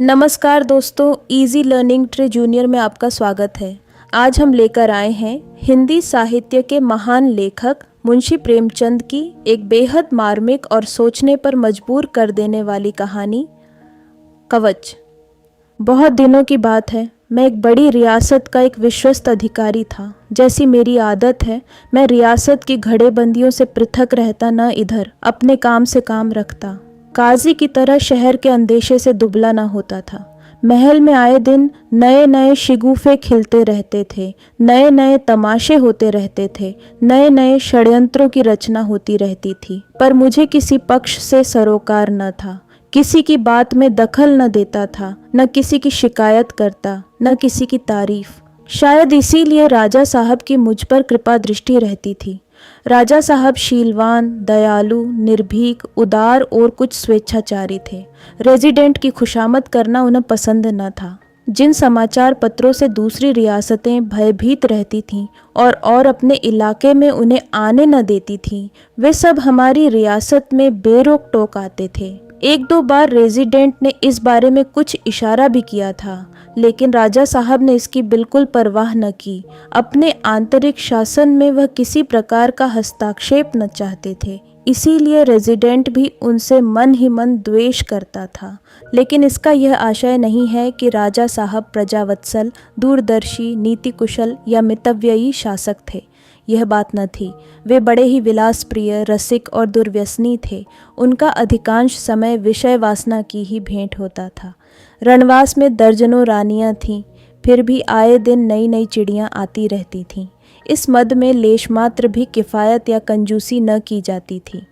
नमस्कार दोस्तों, easy learning tree junior में आपका स्वागत है। आज हम लेकर आए हैं हिंदी साहित्य के महान लेखक मुंशी प्रेमचंद की एक बेहद मार्मिक और सोचने पर मजबूर कर देने वाली कहानी कवच। बहुत दिनों की बात है, मैं एक बड़ी रियासत का एक विश्वस्त अधिकारी था। जैसी मेरी आदत है, मैं रियासत की घड़ेबंदियों से पृथक रहता न इधर अपने काम से काम रखता। काजी की तरह शहर के अंदेशे से दुबला ना होता था। महल में आए दिन नए नए शिगुफे खिलते रहते थे, नए नए तमाशे होते रहते थे, नए नए षड्यंत्रों की रचना होती रहती थी। पर मुझे किसी पक्ष से सरोकार न था, किसी की बात में दखल न देता था, न किसी की शिकायत करता, न किसी की तारीफ। शायद इसीलिए राजा साहब की मुझ पर कृपा दृष्टि रहती थी। राजा साहब शीलवान, दयालु, निर्भीक, उदार और कुछ स्वेच्छाचारी थे। रेजिडेंट की खुशामद करना उन्हें पसंद न था। जिन समाचार पत्रों से दूसरी रियासतें भयभीत रहती थीं और अपने इलाके में उन्हें आने न देती थीं, वे सब हमारी रियासत में बेरोक टोक आते थे। एक दो बार रेजिडेंट ने इस बारे में कुछ इशारा भी किया था, लेकिन राजा साहब ने इसकी बिल्कुल परवाह न की। अपने आंतरिक शासन में वह किसी प्रकार का हस्तक्षेप न चाहते थे। इसीलिए रेजिडेंट भी उनसे मन ही मन द्वेष करता था। लेकिन इसका यह आशय नहीं है कि राजा साहब प्रजावत्सल, दूरदर्शी, नीति कुशल या मितव्ययी शासक थे। यह बात न थी। वे बड़े ही विलास प्रिय, रसिक और दुर्व्यसनी थे। उनका अधिकांश समय विषय वासना की ही भेंट होता था। रणवास में दर्जनों रानियां थीं, फिर भी आए दिन नई नई चिड़ियां आती रहती थीं। इस मद में लेश मात्र भी किफ़ायत या कंजूसी न की जाती थी।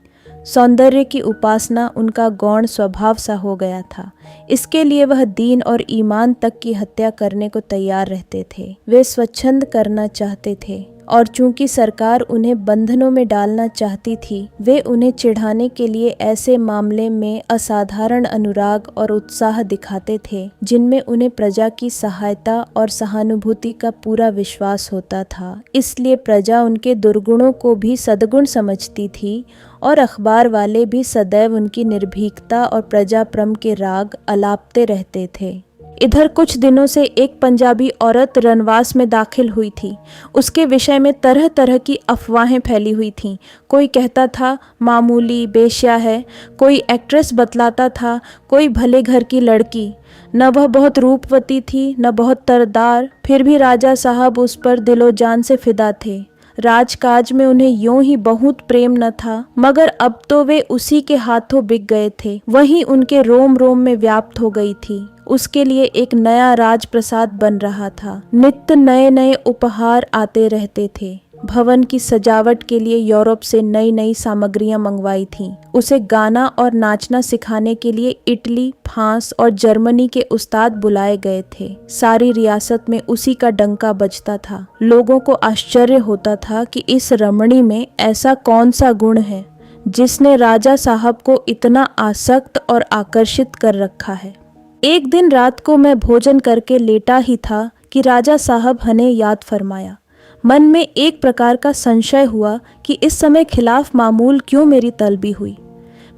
सौंदर्य की उपासना उनका गौण स्वभाव सा हो गया था। इसके लिए वह दीन और ईमान तक की हत्या करने को तैयार रहते थे। वे स्वच्छंद करना चाहते थे, और चूंकि सरकार उन्हें बंधनों में डालना चाहती थी, वे उन्हें चिढ़ाने के लिए ऐसे मामले में असाधारण अनुराग और उत्साह दिखाते थे जिनमें उन्हें प्रजा की सहायता और सहानुभूति का पूरा विश्वास होता था। इसलिए प्रजा उनके दुर्गुणों को भी सद्गुण समझती थी और अखबार वाले भी सदैव उनकी निर्भीकता और प्रजाप्रम के राग अलापते रहते थे। इधर कुछ दिनों से एक पंजाबी औरत रणवास में दाखिल हुई थी। उसके विषय में तरह तरह की अफवाहें फैली हुई थीं। कोई कहता था मामूली बेश्या है, कोई एक्ट्रेस बतलाता था, कोई भले घर की लड़की। न वह बहुत रूपवती थी, न बहुत तरदार, फिर भी राजा साहब उस पर दिलो जान से फिदा थे। राजकाज में उन्हें यूं ही बहुत प्रेम न था, मगर अब तो वे उसी के हाथों बिक गए थे। वही उनके रोम रोम में व्याप्त हो गई थी। उसके लिए एक नया राजप्रसाद बन रहा था। नित्य नए नए उपहार आते रहते थे। भवन की सजावट के लिए यूरोप से नई नई सामग्रियां मंगवाई थीं। उसे गाना और नाचना सिखाने के लिए इटली, फ्रांस और जर्मनी के उस्ताद बुलाए गए थे। सारी रियासत में उसी का डंका बजता था। लोगों को आश्चर्य होता था कि इस रमणी में ऐसा कौन सा गुण है जिसने राजा साहब को इतना आसक्त और आकर्षित कर रखा है। एक दिन रात को मैं भोजन करके लेटा ही था कि राजा साहब हने याद फरमाया। मन में एक प्रकार का संशय हुआ कि इस समय खिलाफ मामूल क्यों मेरी तलबी हुई।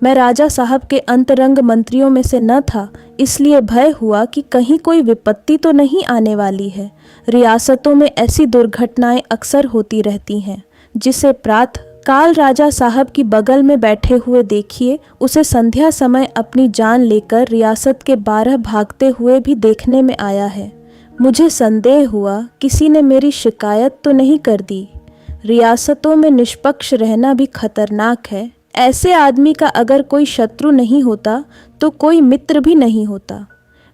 मैं राजा साहब के अंतरंग मंत्रियों में से न था, इसलिए भय हुआ कि कहीं कोई विपत्ति तो नहीं आने वाली है। रियासतों में ऐसी दुर्घटनाएं अक्सर होती रहती हैं, जिसे प्रातः काल राजा साहब की बगल में बैठे हुए देखिए, उसे संध्या समय अपनी जान लेकर रियासत के 12 भागते हुए भी देखने में आया है। मुझे संदेह हुआ किसी ने मेरी शिकायत तो नहीं कर दी। रियासतों में निष्पक्ष रहना भी खतरनाक है। ऐसे आदमी का अगर कोई शत्रु नहीं होता तो कोई मित्र भी नहीं होता।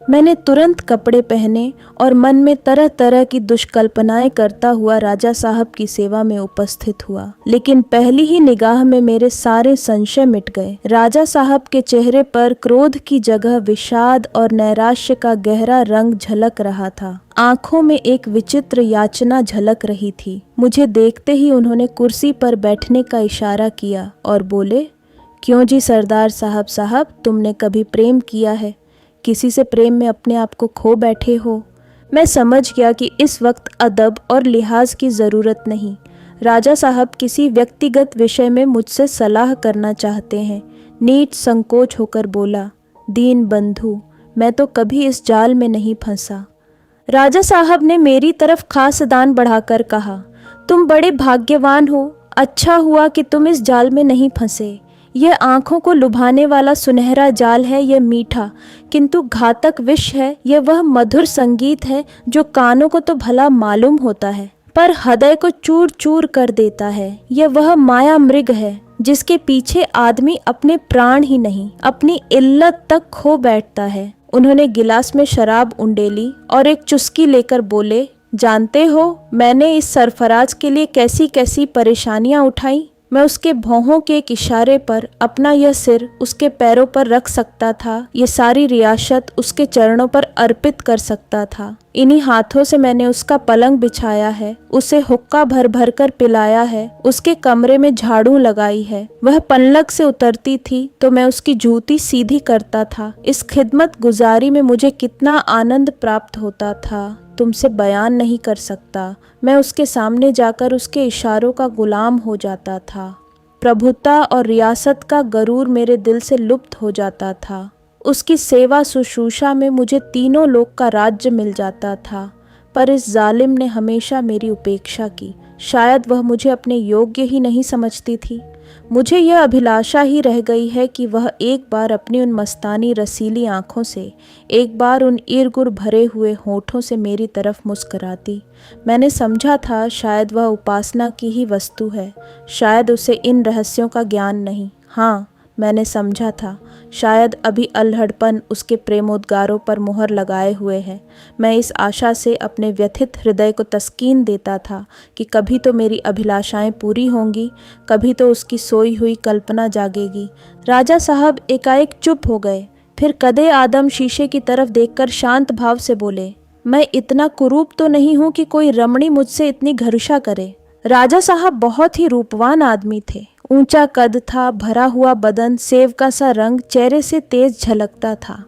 मैंने तुरंत कपड़े पहने और मन में तरह तरह की दुष्कल्पनाएं करता हुआ राजा साहब की सेवा में उपस्थित हुआ। लेकिन पहली ही निगाह में मेरे सारे संशय मिट गए। राजा साहब के चेहरे पर क्रोध की जगह विषाद और नैराश्य का गहरा रंग झलक रहा था। आंखों में एक विचित्र याचना झलक रही थी। मुझे देखते ही उन्होंने कुर्सी पर बैठने का इशारा किया और बोले, क्यों जी सरदार साहब, तुमने कभी प्रेम किया है? किसी से प्रेम में अपने आप को खो बैठे हो? मैं समझ गया कि इस वक्त अदब और लिहाज की ज़रूरत नहीं। राजा साहब किसी व्यक्तिगत विषय में मुझसे सलाह करना चाहते हैं। नीच संकोच होकर बोला, दीन बंधु, मैं तो कभी इस जाल में नहीं फंसा। राजा साहब ने मेरी तरफ खास दान बढ़ाकर कहा, तुम बड़े भाग्यवान हो, अच्छा हुआ कि तुम इस जाल में नहीं फंसे। यह आंखों को लुभाने वाला सुनहरा जाल है, यह मीठा किंतु घातक विष है, यह वह मधुर संगीत है जो कानों को तो भला मालूम होता है पर हृदय को चूर चूर कर देता है। यह वह माया मृग है जिसके पीछे आदमी अपने प्राण ही नहीं अपनी इल्लत तक खो बैठता है। उन्होंने गिलास में शराब उंडेली और एक चुस्की लेकर बोले, जानते हो मैंने इस सरफराज के लिए कैसी कैसी परेशानियां उठाई। मैं उसके भौहों के एक इशारे पर अपना यह सिर उसके पैरों पर रख सकता था, ये सारी रियासत उसके चरणों पर अर्पित कर सकता था। इन्हीं हाथों से मैंने उसका पलंग बिछाया है, उसे हुक्का भर भर कर पिलाया है, उसके कमरे में झाड़ू लगाई है। वह पलंग से उतरती थी तो मैं उसकी जूती सीधी करता था। इस खिदमत गुजारी में मुझे कितना आनंद प्राप्त होता था, तुमसे बयान नहीं कर सकता। मैं उसके सामने जाकर उसके इशारों का गुलाम हो जाता था। प्रभुता और रियासत का गरूर मेरे दिल से लुप्त हो जाता था। उसकी सेवा शुश्रूषा में मुझे तीनों लोक का राज्य मिल जाता था। पर इस जालिम ने हमेशा मेरी उपेक्षा की। शायद वह मुझे अपने योग्य ही नहीं समझती थी। मुझे यह अभिलाषा ही रह गई है कि वह एक बार अपनी उन मस्तानी रसीली आँखों से, एक बार उन ईरगुर भरे हुए होठों से मेरी तरफ मुस्कुराती। मैंने समझा था शायद वह उपासना की ही वस्तु है, शायद उसे इन रहस्यों का ज्ञान नहीं। हाँ, मैंने समझा था शायद अभी अल्हड़पन उसके प्रेमोद्गारों पर मुहर लगाए हुए है। मैं इस आशा से अपने व्यथित हृदय को तस्कीन देता था कि कभी तो मेरी अभिलाषाएं पूरी होंगी, कभी तो उसकी सोई हुई कल्पना जागेगी। राजा साहब एकाएक चुप हो गए, फिर कदे आदम शीशे की तरफ देखकर शांत भाव से बोले, मैं इतना कुरूप तो नहीं हूँ कि कोई रमणी मुझसे इतनी घरुषा करे। राजा साहब बहुत ही रूपवान आदमी थे। ऊंचा कद था, भरा हुआ बदन, सेव का सा रंग चेहरे से तेज झलकता था।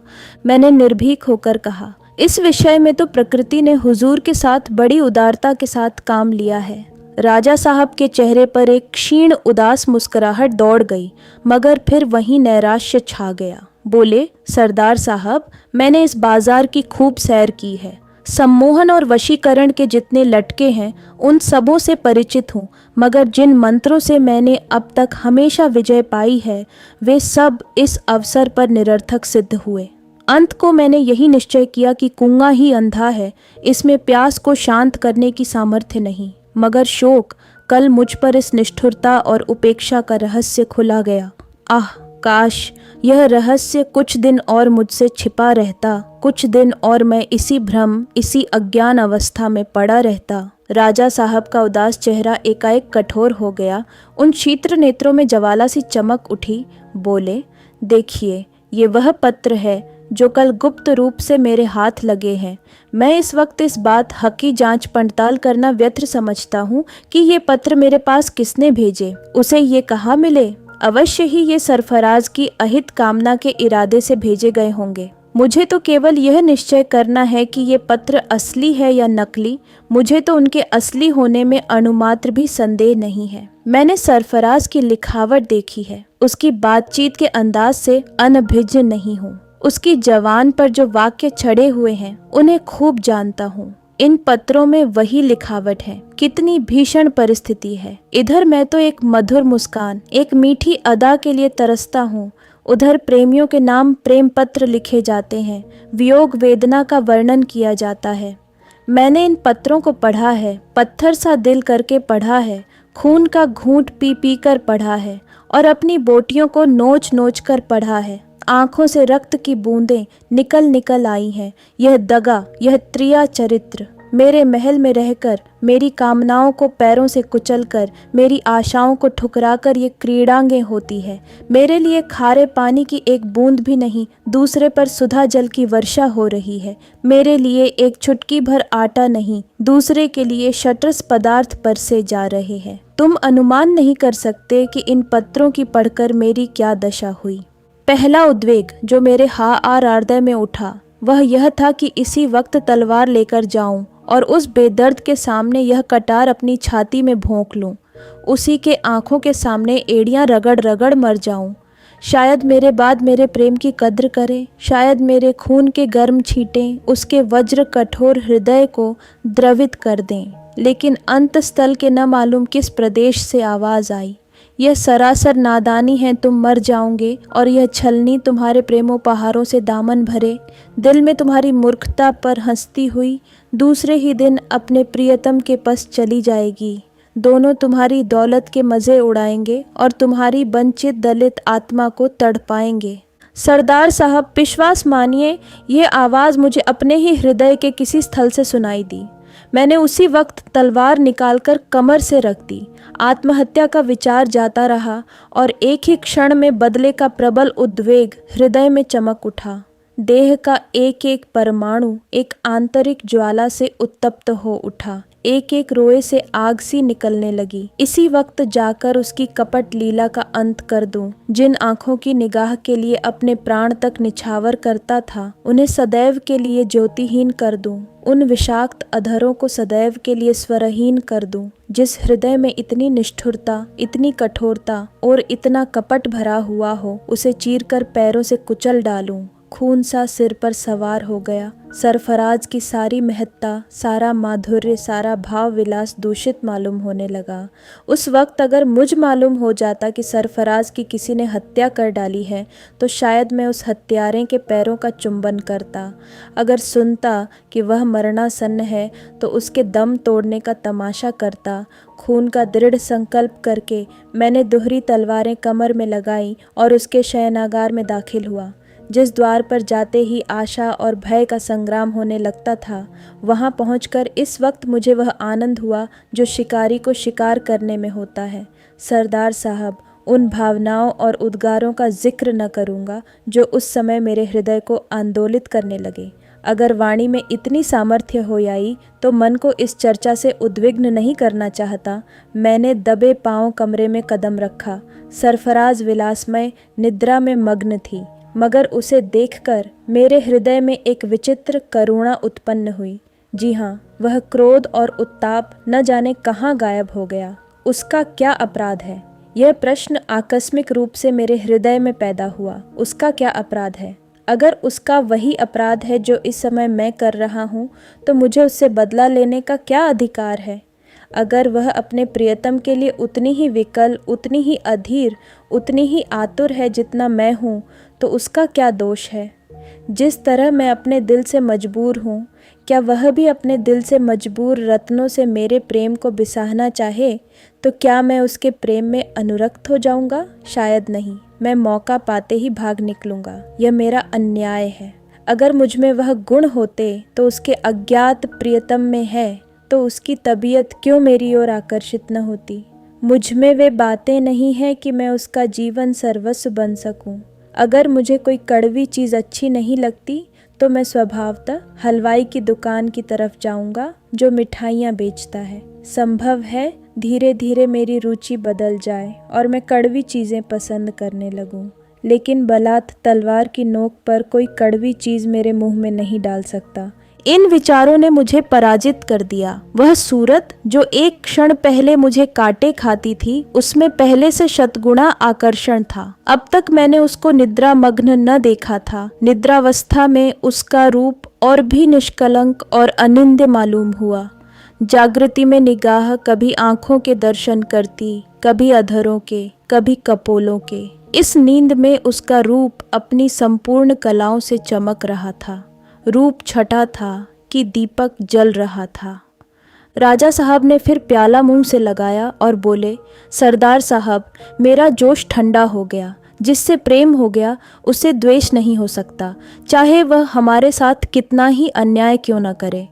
मैंने निर्भीक होकर कहा, इस विषय में तो प्रकृति ने हुजूर के साथ बड़ी उदारता के साथ काम लिया है। राजा साहब के चेहरे पर एक क्षीण उदास मुस्कुराहट दौड़ गई, मगर फिर वहीं नैराश्य छा गया। बोले, सरदार साहब, मैंने इस बाजार की खूब सैर की है। सम्मोहन और वशीकरण के जितने लटके हैं उन सबों से परिचित हूँ, मगर जिन मंत्रों से मैंने अब तक हमेशा विजय पाई है वे सब इस अवसर पर निरर्थक सिद्ध हुए। अंत को मैंने यही निश्चय किया कि कुआं ही अंधा है, इसमें प्यास को शांत करने की सामर्थ्य नहीं। मगर शोक, कल मुझ पर इस निष्ठुरता और उपेक्षा का रहस्य खुला गया। आह, काश यह रहस्य कुछ दिन और मुझसे छिपा रहता, कुछ दिन और मैं इसी भ्रम, इसी अज्ञान अवस्था में पड़ा रहता। राजा साहब का उदास चेहरा एकाएक कठोर हो गया। उन शीत्र नेत्रों में ज्वाला सी चमक उठी। बोले, देखिए, ये वह पत्र है जो कल गुप्त रूप से मेरे हाथ लगे हैं। मैं इस वक्त इस बात हकी जांच पड़ताल करना व्यर्थ समझता हूँ कि ये पत्र मेरे पास किसने भेजे, उसे ये कहाँ मिले। अवश्य ही ये सरफराज की अहित कामना के इरादे से भेजे गए होंगे। मुझे तो केवल यह निश्चय करना है कि ये पत्र असली है या नकली। मुझे तो उनके असली होने में अणुमात्र भी संदेह नहीं है। मैंने सरफराज की लिखावट देखी है, उसकी बातचीत के अंदाज से अनभिज्ञ नहीं हूँ। उसकी जवान पर जो वाक्य चढ़े हुए हैं उन्हें खूब जानता हूँ। इन पत्रों में वही लिखावट है। कितनी भीषण परिस्थिति है। इधर मैं तो एक मधुर मुस्कान, एक मीठी अदा के लिए तरसता हूँ, उधर प्रेमियों के नाम प्रेम पत्र लिखे जाते हैं, वियोग वेदना का वर्णन किया जाता है। मैंने इन पत्रों को पढ़ा है, पत्थर सा दिल करके पढ़ा है, खून का घूंट पी पी कर पढ़ा है और अपनी बोटियों को नोच नोच कर पढ़ा है। आँखों से रक्त की बूंदें निकल निकल आई हैं। यह दगा, यह त्रिया चरित्र मेरे महल में रहकर मेरी कामनाओं को पैरों से कुचलकर, मेरी आशाओं को ठुकराकर ये क्रीड़ांगें होती है। मेरे लिए खारे पानी की एक बूंद भी नहीं, दूसरे पर सुधा जल की वर्षा हो रही है। मेरे लिए एक चुटकी भर आटा नहीं, दूसरे के लिए शटरस पदार्थ बरसे जा रहे हैं। तुम अनुमान नहीं कर सकते कि इन पत्रों की पढ़कर मेरी क्या दशा हुई। पहला उद्वेग जो मेरे हृदय में उठा वह यह था कि इसी वक्त तलवार लेकर जाऊं और उस बेदर्द के सामने यह कटार अपनी छाती में भोंक लूं, उसी के आंखों के सामने एड़ियां रगड़ रगड़ मर जाऊं। शायद मेरे बाद मेरे प्रेम की कद्र करें, शायद मेरे खून के गर्म छींटें उसके वज्र कठोर हृदय को द्रवित कर दें। लेकिन अंत स्थल के न मालूम किस प्रदेश से आवाज़ आई, यह सरासर नादानी है, तुम मर जाओगे, और यह छलनी तुम्हारे प्रेमोपहारों से दामन भरे दिल में तुम्हारी मूर्खता पर हंसती हुई दूसरे ही दिन अपने प्रियतम के पास चली जाएगी। दोनों तुम्हारी दौलत के मज़े उड़ाएंगे और तुम्हारी वंचित दलित आत्मा को तड़पाएंगे। सरदार साहब, विश्वास मानिए, यह आवाज़ मुझे अपने ही हृदय के किसी स्थल से सुनाई दी। मैंने उसी वक्त तलवार निकालकर कमर से रख दी। आत्महत्या का विचार जाता रहा और एक ही क्षण में बदले का प्रबल उद्वेग हृदय में चमक उठा। देह का एक एक परमाणु एक आंतरिक ज्वाला से उत्तप्त हो उठा, एक एक रोए से आग सी निकलने लगी। इसी वक्त जाकर उसकी कपट लीला का अंत कर दूं। जिन आंखों की निगाह के लिए अपने प्राण तक निछावर करता था, उन्हें सदैव के लिए ज्योतिहीन कर दूं। उन विषाक्त अधरों को सदैव के लिए स्वरहीन कर दूं। जिस हृदय में इतनी निष्ठुरता, इतनी कठोरता और इतना कपट भरा हुआ हो, उसे चीरकर पैरों से कुचल डालूं। खून सा सिर पर सवार हो गया। सरफराज की सारी महत्ता, सारा माधुर्य, सारा भाव विलास दूषित मालूम होने लगा। उस वक्त अगर मुझ मालूम हो जाता कि सरफराज की किसी ने हत्या कर डाली है, तो शायद मैं उस हत्यारे के पैरों का चुंबन करता। अगर सुनता कि वह मरणासन्न है, तो उसके दम तोड़ने का तमाशा करता। खून का दृढ़ संकल्प करके मैंने दोहरी तलवारें कमर में लगाई और उसके शयनागार में दाखिल हुआ। जिस द्वार पर जाते ही आशा और भय का संग्राम होने लगता था, वहां पहुंचकर इस वक्त मुझे वह आनंद हुआ जो शिकारी को शिकार करने में होता है। सरदार साहब, उन भावनाओं और उद्गारों का जिक्र न करूँगा जो उस समय मेरे हृदय को आंदोलित करने लगे। अगर वाणी में इतनी सामर्थ्य हो आई तो मन को इस चर्चा से उद्विग्न नहीं करना चाहता। मैंने दबे पांव कमरे में कदम रखा। सरफराज विलासमय निद्रा में मग्न थी, मगर उसे देखकर मेरे हृदय में एक विचित्र करुणा उत्पन्न हुई। जी हाँ, वह क्रोध और उत्ताप न जाने कहाँ गायब हो गया। उसका क्या अपराध है? यह प्रश्न आकस्मिक रूप से मेरे हृदय में पैदा हुआ। उसका क्या अपराध है? अगर उसका वही अपराध है जो इस समय मैं कर रहा हूँ, तो मुझे उससे बदला लेने का क्या अधिकार है? अगर वह अपने प्रियतम के लिए उतनी ही विकल, उतनी ही अधीर, उतनी ही आतुर है जितना मैं हूँ, तो उसका क्या दोष है? जिस तरह मैं अपने दिल से मजबूर हूँ, क्या वह भी अपने दिल से मजबूर रत्नों से मेरे प्रेम को बिसाहना चाहे, तो क्या मैं उसके प्रेम में अनुरक्त हो जाऊँगा? शायद नहीं। मैं मौका पाते ही भाग निकलूँगा। यह मेरा अन्याय है। अगर मुझ में वह गुण होते तो उसके अज्ञात प्रियतम में है, तो उसकी तबीयत क्यों मेरी ओर आकर्षित न होती? मुझ में वे बातें नहीं हैं कि मैं उसका जीवन सर्वस्व बन सकूं। अगर मुझे कोई कड़वी चीज़ अच्छी नहीं लगती, तो मैं स्वभावतः हलवाई की दुकान की तरफ जाऊंगा जो मिठाइयाँ बेचता है। संभव है धीरे धीरे मेरी रुचि बदल जाए और मैं कड़वी चीज़ें पसंद करने लगूं। लेकिन बलात् तलवार की नोक पर कोई कड़वी चीज़ मेरे मुंह में नहीं डाल सकता। इन विचारों ने मुझे पराजित कर दिया। वह सूरत जो एक क्षण पहले मुझे काटे खाती थी, उसमें पहले से शतगुणा आकर्षण था। अब तक मैंने उसको निद्रा मग्न न देखा था। निद्रावस्था में उसका रूप और भी निष्कलंक और अनिंद्य मालूम हुआ। जागृति में निगाह कभी आंखों के दर्शन करती, कभी अधरों के, कभी कपोलों के। इस नींद में उसका रूप अपनी संपूर्ण कलाओं से चमक रहा था। रूप छटा था कि दीपक जल रहा था। राजा साहब ने फिर प्याला मुंह से लगाया और बोले, सरदार साहब, मेरा जोश ठंडा हो गया। जिससे प्रेम हो गया उससे द्वेष नहीं हो सकता, चाहे वह हमारे साथ कितना ही अन्याय क्यों न करे।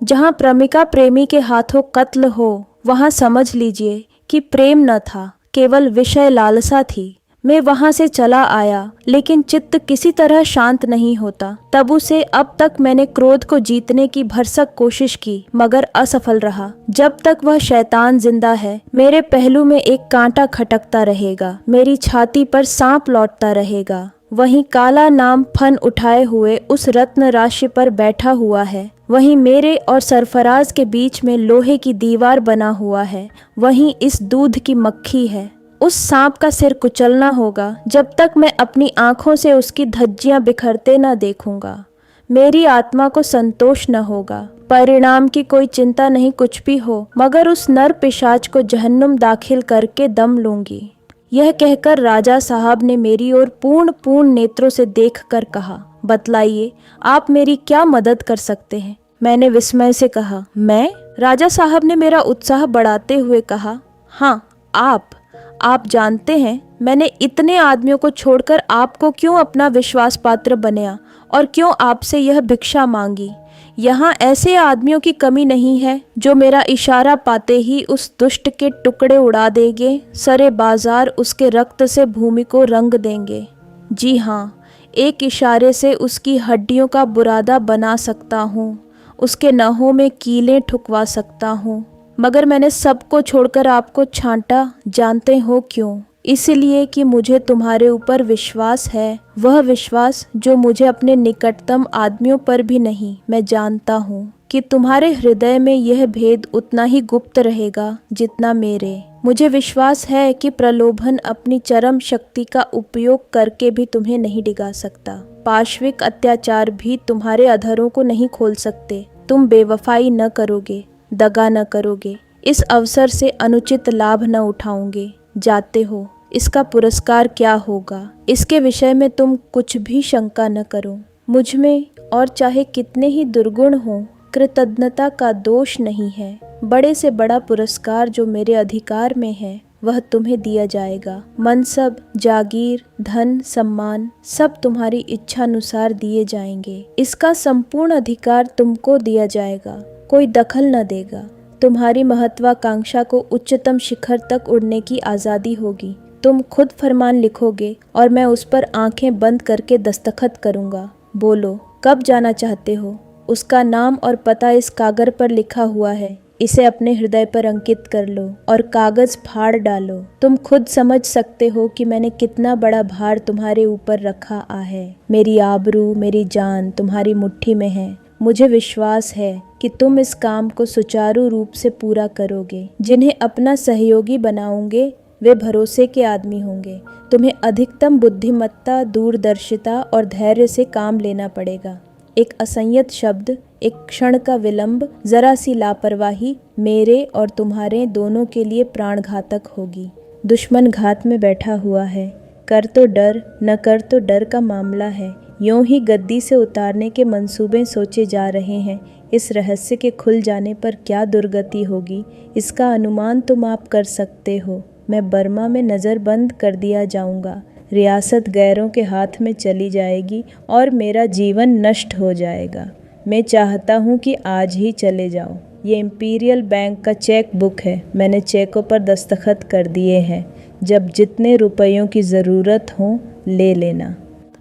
जहाँ प्रेमिका प्रेमी के हाथों कत्ल हो, वहाँ समझ लीजिए कि प्रेम न था, केवल विषय लालसा थी। मैं वहाँ से चला आया, लेकिन चित्त किसी तरह शांत नहीं होता। तब से अब तक मैंने क्रोध को जीतने की भरसक कोशिश की, मगर असफल रहा। जब तक वह शैतान जिंदा है, मेरे पहलू में एक कांटा खटकता रहेगा, मेरी छाती पर सांप लौटता रहेगा। वहीं काला नाम फन उठाए हुए उस रत्न राशि पर बैठा हुआ है। वहीं मेरे और सरफराज के बीच में लोहे की दीवार बना हुआ है। वहीं इस दूध की मक्खी है। उस सांप का सिर कुचलना होगा जब तक मैं अपनी आंखों से उसकी धज्जियां बिखरते न देखूंगा। मेरी आत्मा को संतोष न होगा। परिणाम की कोई चिंता नहीं कुछ भी हो, मगर उस नर पिशाच को जहन्नुम दाखिल करके दम लूंगी। यह कहकर राजा साहब ने मेरी ओर पूर्ण नेत्रों से देखकर कहा, बतलाइए आप मेरी क्या मदद कर सकते हैं। मैंने विस्मय से कहा, मैं? राजा साहब ने मेरा उत्साह बढ़ाते हुए कहा, हाँ आप जानते हैं मैंने इतने आदमियों को छोड़कर आपको क्यों अपना विश्वास पात्र बनाया और क्यों आपसे यह भिक्षा मांगी। यहाँ ऐसे आदमियों की कमी नहीं है जो मेरा इशारा पाते ही उस दुष्ट के टुकड़े उड़ा देंगे, सरे बाजार उसके रक्त से भूमि को रंग देंगे। जी हाँ, एक इशारे से उसकी हड्डियों का बुरादा बना सकता हूँ, उसके नहों में कीलें ठुकवा सकता हूँ, मगर मैंने सबको छोड़कर आपको छांटा। जानते हो क्यों? इसलिए कि मुझे तुम्हारे ऊपर विश्वास है, वह विश्वास जो मुझे अपने निकटतम आदमियों पर भी नहीं। मैं जानता हूँ कि तुम्हारे हृदय में यह भेद उतना ही गुप्त रहेगा जितना मेरे। मुझे विश्वास है कि प्रलोभन अपनी चरम शक्ति का उपयोग करके भी तुम्हें नहीं डिगा सकता। पाशविक अत्याचार भी तुम्हारे अधरों को नहीं खोल सकते। तुम बेवफाई न करोगे, दगा न करोगे, इस अवसर से अनुचित लाभ न उठाओगे। जाते हो, इसका पुरस्कार क्या होगा इसके विषय में तुम कुछ भी शंका न करो। मुझ में और चाहे कितने ही दुर्गुण हों, कृतज्ञता का दोष नहीं है। बड़े से बड़ा पुरस्कार जो मेरे अधिकार में है वह तुम्हें दिया जाएगा। मनसब, जागीर, धन, सम्मान सब तुम्हारी इच्छानुसार दिए जाएंगे। इसका संपूर्ण अधिकार तुमको दिया जाएगा, कोई दखल न देगा। तुम्हारी महत्वाकांक्षा को उच्चतम शिखर तक उड़ने की आज़ादी होगी। तुम खुद फरमान लिखोगे और मैं उस पर आंखें बंद करके दस्तखत करूँगा। बोलो, कब जाना चाहते हो? उसका नाम और पता इस कागज पर लिखा हुआ है। इसे अपने हृदय पर अंकित कर लो और कागज फाड़ डालो। तुम खुद समझ सकते हो कि मैंने कितना बड़ा भार तुम्हारे ऊपर रखा है। मेरी आबरू, मेरी जान तुम्हारी मुट्ठी में है। मुझे विश्वास है कि तुम इस काम को सुचारू रूप से पूरा करोगे। जिन्हें अपना सहयोगी बनाओगे वे भरोसे के आदमी होंगे। तुम्हें अधिकतम बुद्धिमत्ता, दूरदर्शिता और धैर्य से काम लेना पड़ेगा। एक असंयत शब्द, एक क्षण का विलंब, जरा सी लापरवाही मेरे और तुम्हारे दोनों के लिए प्राणघातक होगी। दुश्मन घात में बैठा हुआ है। कर तो डर, न कर तो डर का मामला है। यूं ही गद्दी से उतारने के मंसूबे सोचे जा रहे हैं। इस रहस्य के खुल जाने पर क्या दुर्गति होगी, इसका अनुमान तुम आप कर सकते हो। मैं बर्मा में नज़रबंद कर दिया जाऊंगा। रियासत गैरों के हाथ में चली जाएगी और मेरा जीवन नष्ट हो जाएगा। मैं चाहता हूं कि आज ही चले जाओ। ये इंपीरियल बैंक का चेक बुक है। मैंने चेकों पर दस्तखत कर दिए हैं। जब जितने रुपयों की ज़रूरत हो ले लेना।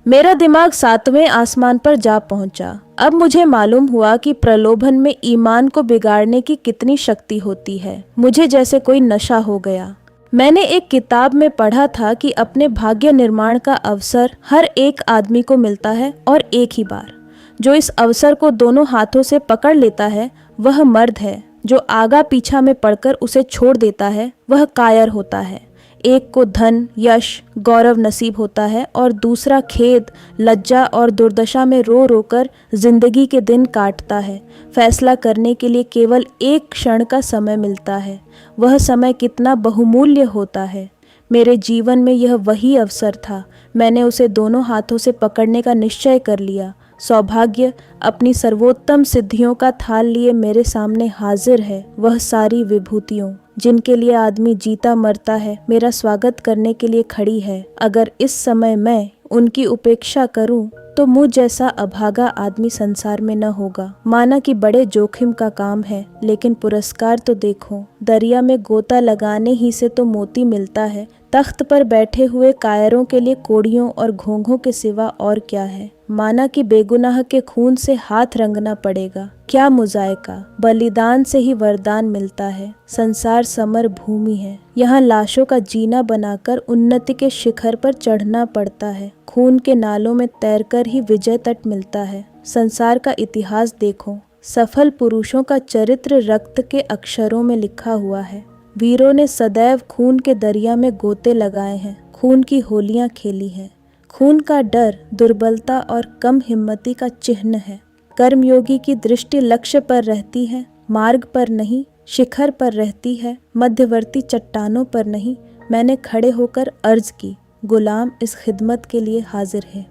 मेरा दिमाग 7वें आसमान पर जा पहुंचा। अब मुझे मालूम हुआ कि प्रलोभन में ईमान को बिगाड़ने की कितनी शक्ति होती है। मुझे जैसे कोई नशा हो गया। मैंने एक किताब में पढ़ा था कि अपने भाग्य निर्माण का अवसर हर एक आदमी को मिलता है और एक ही बार। जो इस अवसर को दोनों हाथों से पकड़ लेता है वह मर्द है। जो आगा पीछा में पड़कर उसे छोड़ देता है वह कायर होता है। एक को धन, यश, गौरव नसीब होता है और दूसरा खेद, लज्जा और दुर्दशा में रो रो कर जिंदगी के दिन काटता है। फैसला करने के लिए केवल एक क्षण का समय मिलता है। वह समय कितना बहुमूल्य होता है। मेरे जीवन में यह वही अवसर था। मैंने उसे दोनों हाथों से पकड़ने का निश्चय कर लिया। सौभाग्य अपनी सर्वोत्तम सिद्धियों का थाल लिए मेरे सामने हाजिर है। वह सारी विभूतियों जिनके लिए आदमी जीता मरता है मेरा स्वागत करने के लिए खड़ी है। अगर इस समय मैं उनकी उपेक्षा करूं तो मुझ जैसा अभागा आदमी संसार में न होगा। माना कि बड़े जोखिम का काम है, लेकिन पुरस्कार तो देखो। दरिया में गोता लगाने ही से तो मोती मिलता है। तख्त पर बैठे हुए कायरों के लिए कोड़ियों और घोंघों के सिवा और क्या है। माना कि बेगुनाह के खून से हाथ रंगना पड़ेगा। क्या मुजायका, बलिदान से ही वरदान मिलता है। संसार समर भूमि है। यहाँ लाशों का जीना बनाकर उन्नति के शिखर पर चढ़ना पड़ता है। खून के नालों में तैरकर ही विजय तट मिलता है। संसार का इतिहास देखो। सफल पुरुषों का चरित्र रक्त के अक्षरों में लिखा हुआ है। वीरों ने सदैव खून के दरिया में गोते लगाए हैं, खून की होलियां खेली हैं। खून का डर दुर्बलता और कम हिम्मती का चिन्ह है। कर्मयोगी की दृष्टि लक्ष्य पर रहती है, मार्ग पर नहीं, शिखर पर रहती है, मध्यवर्ती चट्टानों पर नहीं। मैंने खड़े होकर अर्ज की, गुलाम इस खिदमत के लिए हाजिर है।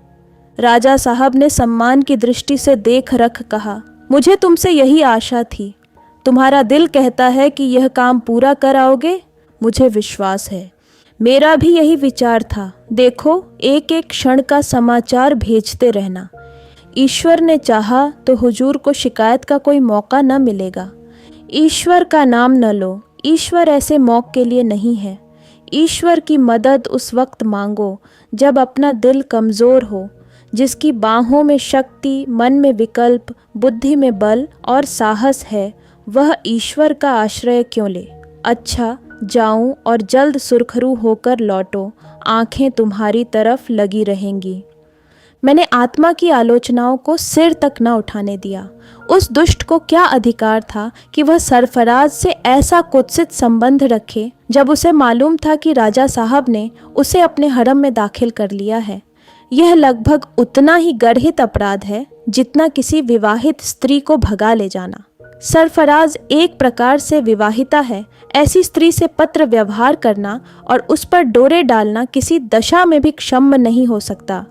राजा साहब ने सम्मान की दृष्टि से देख रख कहा, मुझे तुमसे यही आशा थी। तुम्हारा दिल कहता है कि यह काम पूरा कर आओगे। मुझे विश्वास है, मेरा भी यही विचार था। देखो, एक एक क्षण का समाचार भेजते रहना। ईश्वर ने चाहा तो हुजूर को शिकायत का कोई मौका न मिलेगा। ईश्वर का नाम न लो, ईश्वर ऐसे मौके के लिए नहीं है। ईश्वर की मदद उस वक्त मांगो जब अपना दिल कमज़ोर हो। जिसकी बाहों में शक्ति, मन में विकल्प, बुद्धि में बल और साहस है, वह ईश्वर का आश्रय क्यों ले। अच्छा, जाऊं और जल्द सुरखरू होकर लौटो, आंखें तुम्हारी तरफ लगी रहेंगी। मैंने आत्मा की आलोचनाओं को सिर तक न उठाने दिया। उस दुष्ट को क्या अधिकार था कि वह सरफराज से ऐसा कुत्सित संबंध रखे, जब उसे मालूम था कि राजा साहब ने उसे अपने हरम में दाखिल कर लिया है। यह लगभग उतना ही गर्हित अपराध है जितना किसी विवाहित स्त्री को भगा ले जाना। सरफराज एक प्रकार से विवाहिता है। ऐसी स्त्री से पत्र व्यवहार करना और उस पर डोरे डालना किसी दशा में भी क्षम्य नहीं हो सकता।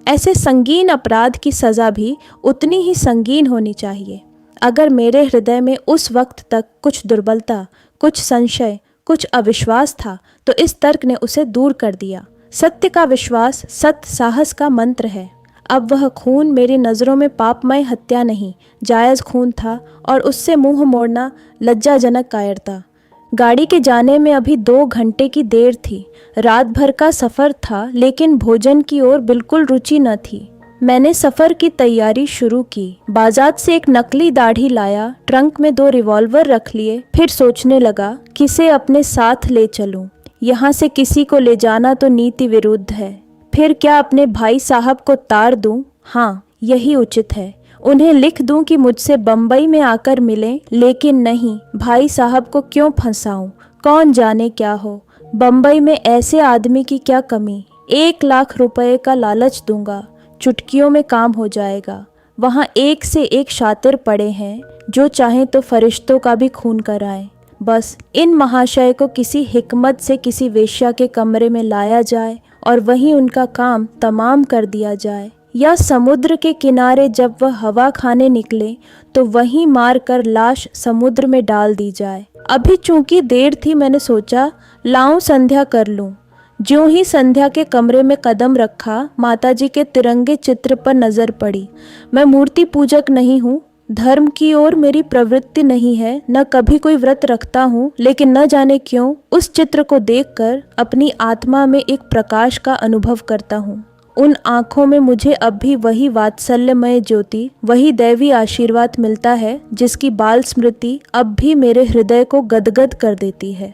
ऐसे संगीन अपराध की सज़ा भी उतनी ही संगीन होनी चाहिए। अगर मेरे हृदय में उस वक्त तक कुछ दुर्बलता, कुछ संशय, कुछ अविश्वास था, तो इस तर्क ने उसे दूर कर दिया। सत्य का विश्वास सत्य साहस का मंत्र है। अब वह खून मेरी नज़रों में पापमय हत्या नहीं, जायज़ खून था और उससे मुंह मोड़ना लज्जाजनक कायरता। गाड़ी के जाने में अभी 2 घंटे की देर थी। रात भर का सफ़र था, लेकिन भोजन की ओर बिल्कुल रुचि न थी। मैंने सफ़र की तैयारी शुरू की। बाजार से एक नकली दाढ़ी लाया, ट्रंक में 2 रिवॉल्वर रख लिए। फिर सोचने लगा, किसे अपने साथ ले चलूं। यहाँ से किसी को ले जाना तो नीति विरुद्ध है। फिर क्या अपने भाई साहब को तार दूं? हाँ, यही उचित है। उन्हें लिख दूं कि मुझसे बम्बई में आकर मिलें, लेकिन नहीं, भाई साहब को क्यों फंसाऊं? कौन जाने क्या हो। बम्बई में ऐसे आदमी की क्या कमी। 1 लाख रुपए का लालच दूंगा, चुटकियों में काम हो जाएगा। वहाँ एक से एक शातिर पड़े हैं, जो चाहें तो फरिश्तों का भी खून कराएं। बस इन महाशय को किसी हिकमत से किसी वेश्या के कमरे में लाया जाए और वहीं उनका काम तमाम कर दिया जाए। या समुद्र के किनारे जब वह हवा खाने निकले तो वहीं मार कर लाश समुद्र में डाल दी जाए। अभी चूंकि देर थी, मैंने सोचा लाऊं संध्या कर लूं। ज्यों ही संध्या के कमरे में कदम रखा, माताजी के तिरंगे चित्र पर नजर पड़ी। मैं मूर्ति पूजक नहीं हूँ, धर्म की ओर मेरी प्रवृत्ति नहीं है, न कभी कोई व्रत रखता हूँ, लेकिन न जाने क्यों उस चित्र को देखकर अपनी आत्मा में एक प्रकाश का अनुभव करता हूँ। उन आँखों में मुझे अब भी वही वात्सल्यमय ज्योति, वही दैवी आशीर्वाद मिलता है, जिसकी बाल स्मृति अब भी मेरे हृदय को गदगद कर देती है।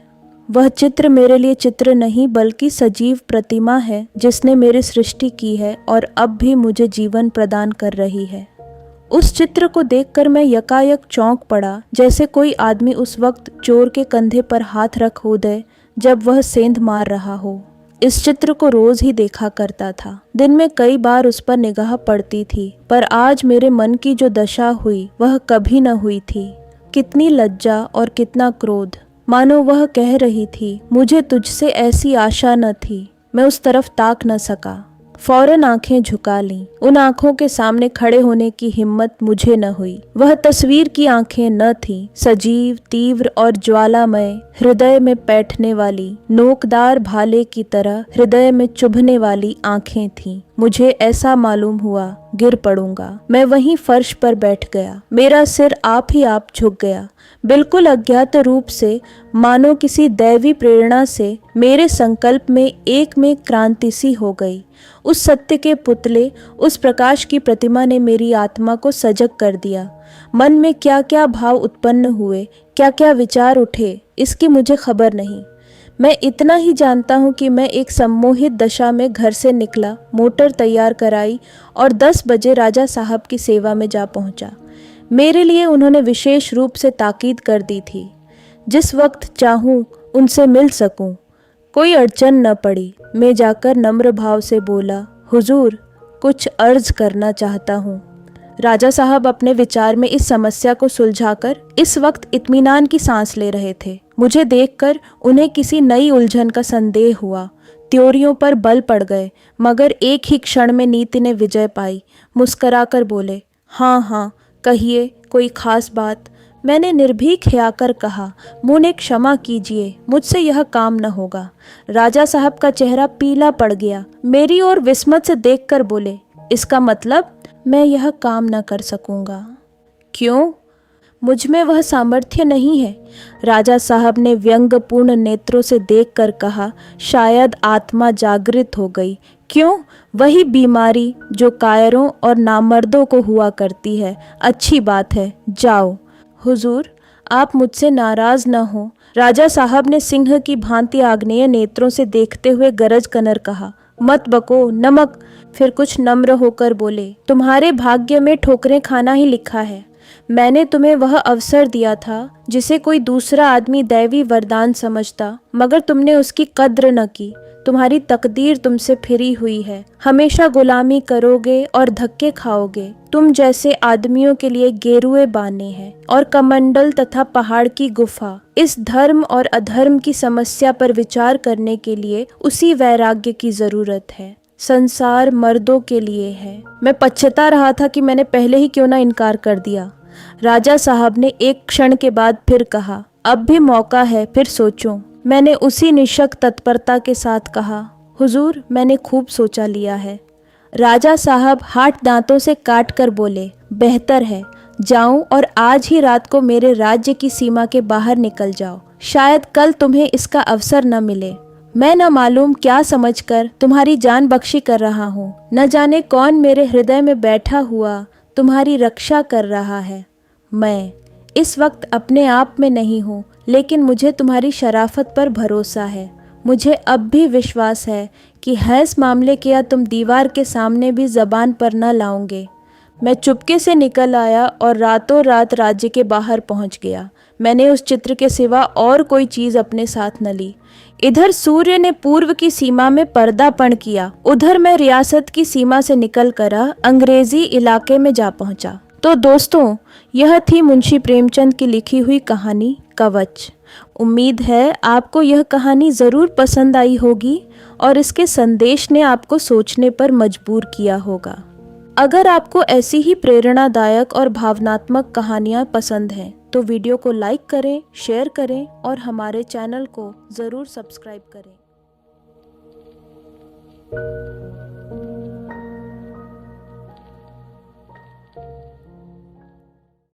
वह चित्र मेरे लिए चित्र नहीं, बल्कि सजीव प्रतिमा है, जिसने मेरी सृष्टि की है और अब भी मुझे जीवन प्रदान कर रही है। उस चित्र को देखकर मैं यकायक चौंक पड़ा, जैसे कोई आदमी उस वक्त चोर के कंधे पर हाथ रख हो दे जब वह सेंध मार रहा हो। इस चित्र को रोज ही देखा करता था। दिन में कई बार उस पर निगाह पड़ती थी, पर आज मेरे मन की जो दशा हुई वह कभी न हुई थी। कितनी लज्जा और कितना क्रोध, मानो वह कह रही थी, मुझे तुझसे ऐसी आशा न थी। मैं उस तरफ ताक न सका, फौरन आंखें झुका लीं। उन आंखों के सामने खड़े होने की हिम्मत मुझे न हुई। वह तस्वीर की आंखें न थीं, सजीव, तीव्र और ज्वालामय, हृदय में बैठने वाली, नोकदार भाले की तरह हृदय में चुभने वाली आंखें थीं। मुझे ऐसा मालूम हुआ गिर पड़ूंगा। मैं वहीं फर्श पर बैठ गया। मेरा सिर आप ही आप झुक गया। बिल्कुल अज्ञात रूप से, मानो किसी दैवी प्रेरणा से, मेरे संकल्प में एक में क्रांति सी हो गई। उस सत्य के पुतले, उस प्रकाश की प्रतिमा ने मेरी आत्मा को सजग कर दिया। मन में क्या क्या भाव उत्पन्न हुए, क्या क्या विचार उठे, इसकी मुझे खबर नहीं। मैं इतना ही जानता हूँ कि मैं एक सम्मोहित दशा में घर से निकला, मोटर तैयार कराई और 10 बजे राजा साहब की सेवा में जा पहुँचा। मेरे लिए उन्होंने विशेष रूप से ताकीद कर दी थी, जिस वक्त चाहूँ उनसे मिल सकूं। कोई अड़चन न पड़ी। मैं जाकर नम्र भाव से बोला, हुजूर, कुछ अर्ज करना चाहता हूँ। राजा साहब अपने विचार में इस समस्या को सुलझाकर इस वक्त इत्मीनान की सांस ले रहे थे। मुझे देखकर उन्हें किसी नई उलझन का संदेह हुआ। त्योरियों पर बल पड़ गए, मगर एक ही क्षण में नीति ने विजय पाई। मुस्कराकर बोले, हाँ हाँ, कहिए, कोई खास बात? मैंने निर्भीक हियाकर कहा, मुझे क्षमा कीजिए, मुझसे यह काम न होगा। राजा साहब का चेहरा पीला पड़ गया। मेरी ओर विस्मत से देखकर बोले, इसका मतलब? मैं यह काम न कर सकूंगा। क्यों? मुझ में वह सामर्थ्य नहीं है। राजा साहब ने व्यंग्यपूर्ण नेत्रों से देखकर कहा, शायद आत्मा जागृत हो गई। क्यों? वही बीमारी जो कायरों और नामर्दों को हुआ करती है। अच्छी बात है, जाओ। हुजूर, आप मुझसे नाराज न हो। राजा साहब ने सिंह की भांति आग्नेय नेत्रों से देखते हुए गरज कर कहा, मत बको, नमक। फिर कुछ नम्र होकर बोले, तुम्हारे भाग्य में ठोकरें खाना ही लिखा है। मैंने तुम्हें वह अवसर दिया था जिसे कोई दूसरा आदमी दैवी वरदान समझता, मगर तुमने उसकी कद्र न की। तुम्हारी तकदीर तुमसे फिरी हुई है। हमेशा गुलामी करोगे और धक्के खाओगे। तुम जैसे आदमियों के लिए गेरुए बाने हैं और कमंडल तथा पहाड़ की गुफा। इस धर्म और अधर्म की समस्या पर विचार करने के लिए उसी वैराग्य की जरूरत है। संसार मर्दों के लिए है। मैं पछता रहा था कि मैंने पहले ही क्यों ना इनकार कर दिया। राजा साहब ने एक क्षण के बाद फिर कहा, अब भी मौका है, फिर सोचो। मैंने उसी निशक तत्परता के साथ कहा, हुजूर, मैंने खूब सोचा लिया है। राजा साहब हाथ दांतों से काट कर बोले, बेहतर है, जाऊं और आज ही रात को मेरे राज्य की सीमा के बाहर निकल जाओ। शायद कल तुम्हें इसका अवसर न मिले। मैं न मालूम क्या समझकर तुम्हारी जान बख्शी कर रहा हूँ। न जाने कौन मेरे हृदय में बैठा हुआ तुम्हारी रक्षा कर रहा है। मैं इस वक्त अपने आप में नहीं हूँ, लेकिन मुझे तुम्हारी शराफत पर भरोसा है। मुझे अब भी विश्वास है कि हैस मामले के या तुम दीवार के सामने भी जबान पर न लाओगे। मैं चुपके से निकल आया और रातों रात राज्य के बाहर पहुंच गया। मैंने उस चित्र के सिवा और कोई चीज़ अपने साथ न ली। इधर सूर्य ने पूर्व की सीमा में पर्दापण किया, उधर मैं रियासत की सीमा से निकल कर अंग्रेजी इलाके में जा पहुंचा। तो दोस्तों, यह थी मुंशी प्रेमचंद की लिखी हुई कहानी कवच। उम्मीद है आपको यह कहानी ज़रूर पसंद आई होगी और इसके संदेश ने आपको सोचने पर मजबूर किया होगा। अगर आपको ऐसी ही प्रेरणादायक और भावनात्मक कहानियाँ पसंद हैं तो वीडियो को लाइक करें, शेयर करें और हमारे चैनल को ज़रूर सब्सक्राइब करें।